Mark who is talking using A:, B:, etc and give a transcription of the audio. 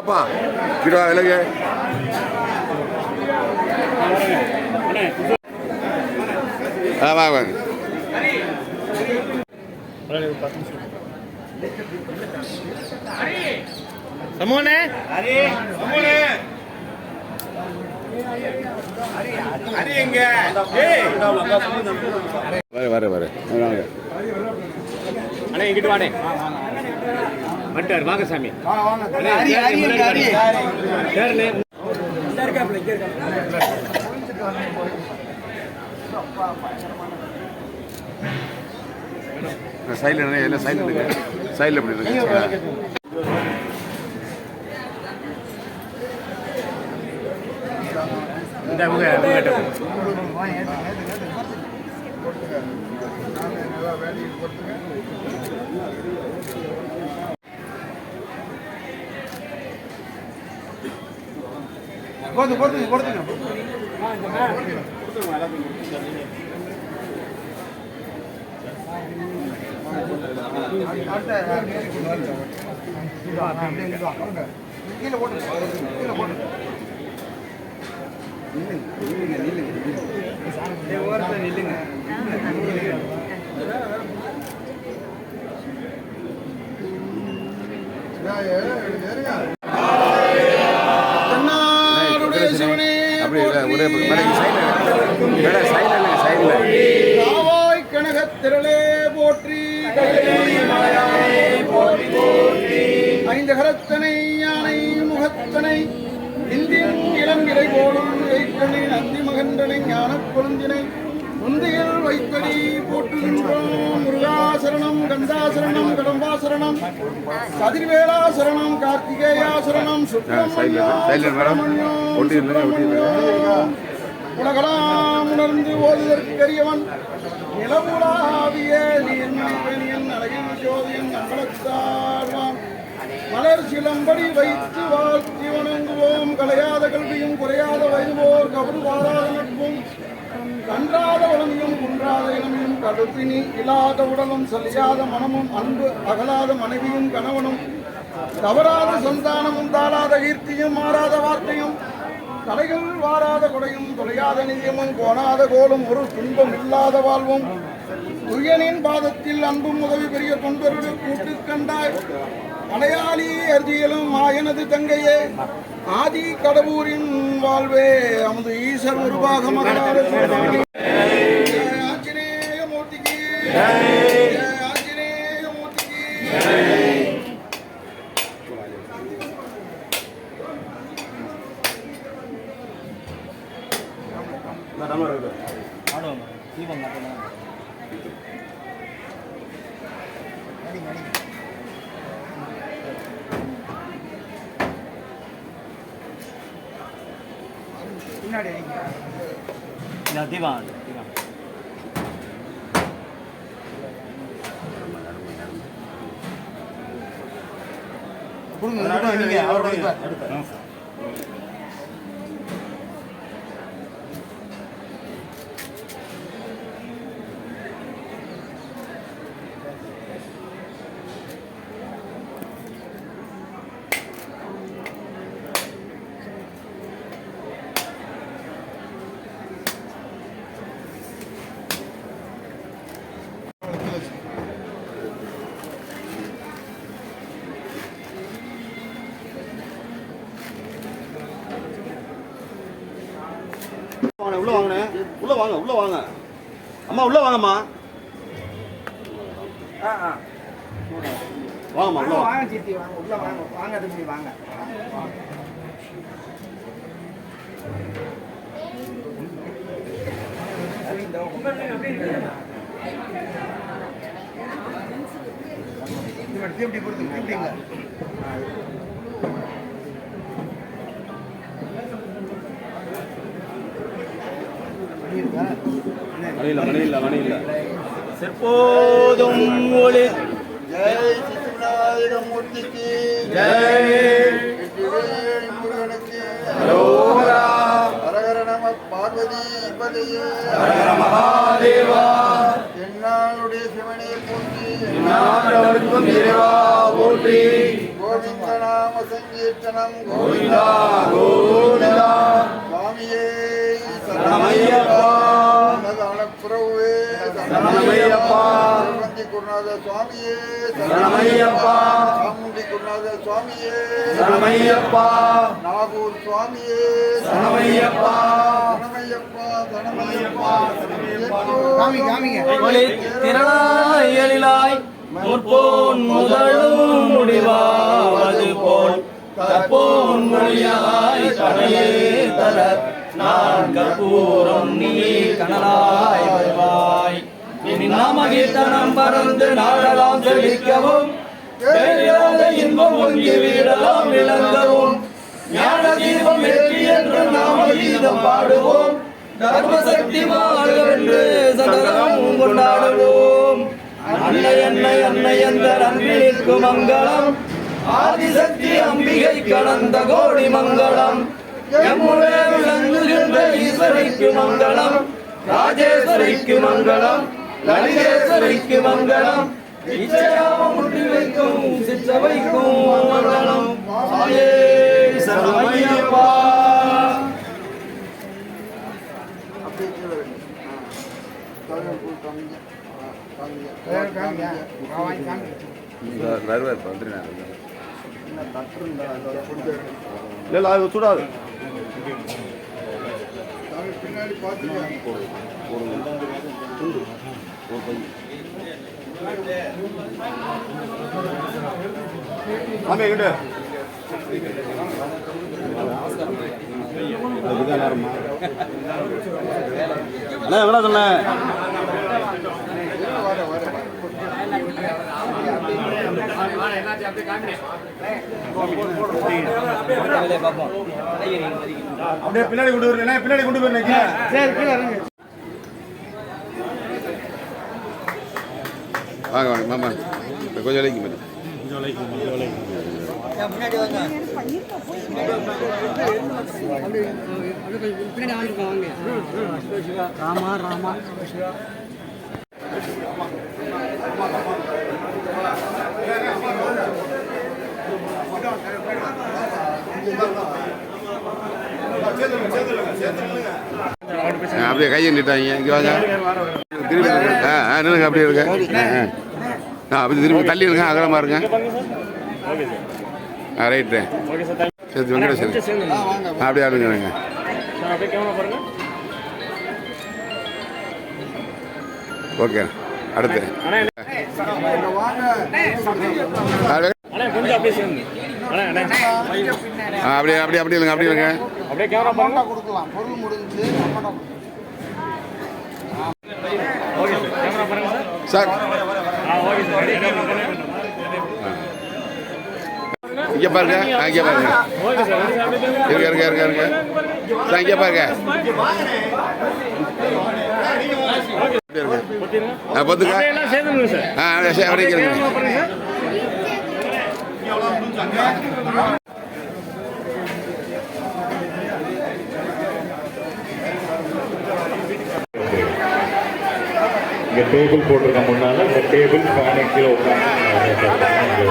A: அப்பா கிலோ விலகு வாங்க
B: சமோனே
A: வர வர
B: அண்ணே இங்கிட்டு வாடே மட்டார் வாங்க சாமி
A: சைடில் எல்லாம் சைடில் இருக்கு சைடில் எப்படி இருக்கு
C: திரளே போற்றி ஐந்து கரத்தனை யானை முகத்தனை இந்தியன் இளங்கிரை போலும் எய்க்கணி நந்தி மகந்தனை ஞான குழந்தினை முந்தையில் வைத்தடி போற்றுகின்றோம். முருகாசரணம் கந்தாசரணம் கடம்பாசரணம் கதிர்வேலாசரணம் கார்த்திகேயாசரணம் சுப்பிரமணியம் உலகலாம் உணர்ந்து ஓதுதற்கரியவன் நிலமுலாவிய நீர்மணிவனியன் அழகின் ஜோதியன் அம்பலத்தாழ்வான் மலர் சிலம்படி வைத்து வாழ்த்தி வணங்குவோம். கலையாத கல்வியும் குறையாத வயதுவோர் கபடு வாராத நட்பும் கன்றாத வளமையும் குன்றாத இளமையும் கடுப்பினி இல்லாத உடலும் சலியாத மனமும் அன்பு அகலாத மனைவியும் கணவனும் தவறாத சந்தானமும் தாளாத கீர்த்தியும் மாறாத வார்த்தையும் கலைகள் வாராத கொடையும் தொலையாத நிதியமும் கோணாத கோலும் ஒரு துன்பம் இல்லாத வாழ்வும் துயனின் பாதத்தில் அன்பும் உதவி பெரிய தொண்டர்கள் கூட்டு கண்டாய் மலையாளி அர்ஜியலும் ஆயனது தங்கையே ஆதி கடவுரின் வாழ்வே அமுது ஈசர் உருவாக மகனார ஆஞ்சநேய மூர்த்திக்கு ஆஞ்சநேய மூர்த்திக்கு
B: தீபாவளி
D: உள்ள வாங்க உள்ள வாங்க உள்ள வாங்க அம்மா உள்ள வாங்கம்மா வாங்கம்மா உள்ள வாங்க
C: சித்தி வாங்க உள்ள வாங்க வாங்க தம்பி வாங்க எப்படி கொடுத்து எப்படிங்க
D: மணியில்ல செப்போதும் ஒளி
C: ஜெய் சிசுநாதமூர்த்திக்கு ஜெய் முருகனுக்கு அரோகரா ஹரஹர நம பார்வதி பதையே ஹரஹர மகாதேவா என்னாளுடைய சிவனே போற்றி என்னாட்டவர்க்கும் இறைவா போற்றி கோவிந்த நாம சங்கீர்த்தனம் கோவிந்தா கோவிந்தா சுவாமியே சரணமையப்பா பிரபுவே சரணமையப்பா திருவந்தி குருநாத சுவாமியே சரணமையப்பா சாமுண்டி குருநாத சுவாமியே சரணமையப்பா நாகூர் சுவாமியே சரணமையப்பா சரணமையப்பா சரணமையப்பா
E: திரளாய் எழிலாய் முற்போன் முதலும் முடிவாவது போல் கற்போன் மொழியாய் கனையே தர நான் கற்பூரம் நீ கனலாய் வருவாய் இனி நாம கீர்த்தனம் பறந்து நாடலாம் செழிக்கவும் பேரிலாத இன்பம் ஒங்கி வீடலாம் விளங்கவும் ஞான தீபம் ஏற்றி என்று நாம கீதம் பாடுவோம் தர்மசக்தி மாறுவென்று சதரம் கொண்டாடுவோம் அன்னை அன்னை அன்னை என்ற அன்பிற்கு மங்களம் ஆதிசக்தி அம்பிகை கடந்த கோடி மங்களம் எம்முடைய விளங்குகின்ற ஈஸ்வரிக்கு மங்களம் ராஜேஸ்வரிக்கு மங்களம் லலிதேஸ்வரிக்கு மங்களம் இச்சையாம முட்டி வைக்கும் சிற்றவைக்கும் மங்களம் சாயே சரணமையப்பா.
A: வருவார் வந்துருங்க.
D: இல்லை அது சுடாது.
C: பின்னாடி பார்த்துக்க
D: ஆமே கிட்ட அண்ணா எவ்வளோ சொன்ன அப்படியே பின்னாடி கொண்டு வரேன் பின்னாடி கொண்டு போயிருந்தேன்.
A: வாங்க வாங்க மாமா கொஞ்சம் விலைக்கு மேடம்.
E: ராமா ராமா
A: அப்படியே கையை நிட்டாங்க இங்கே வாங்க திரும்பி நின்னுங்க அப்படியே இருக்க அப்படி திரும்பி தள்ளி இருங்க அகலமாக இருங்க. ரைட்டு சரி வெங்கடேசன் அப்படியே ஆடுங்க. ஓகே அடுத்து அப்படியே அப்படியே அப்படி இல்லைங்க அப்படி இல்லைங்க
C: கொடுக்கலாம் பொருள் முடிஞ்சு
A: சார் இங்கே பாருங்க இங்கே பாருங்க இருங்க இருங்க இருங்க இருங்க சார் இங்கே பாருங்க பொத்துங்க அப்படியே இருங்க.
F: இங்கே டேபிள் போட்டிருக்க முன்னால இந்த டேபிள் ஃபேனு கீழே உட்காந்து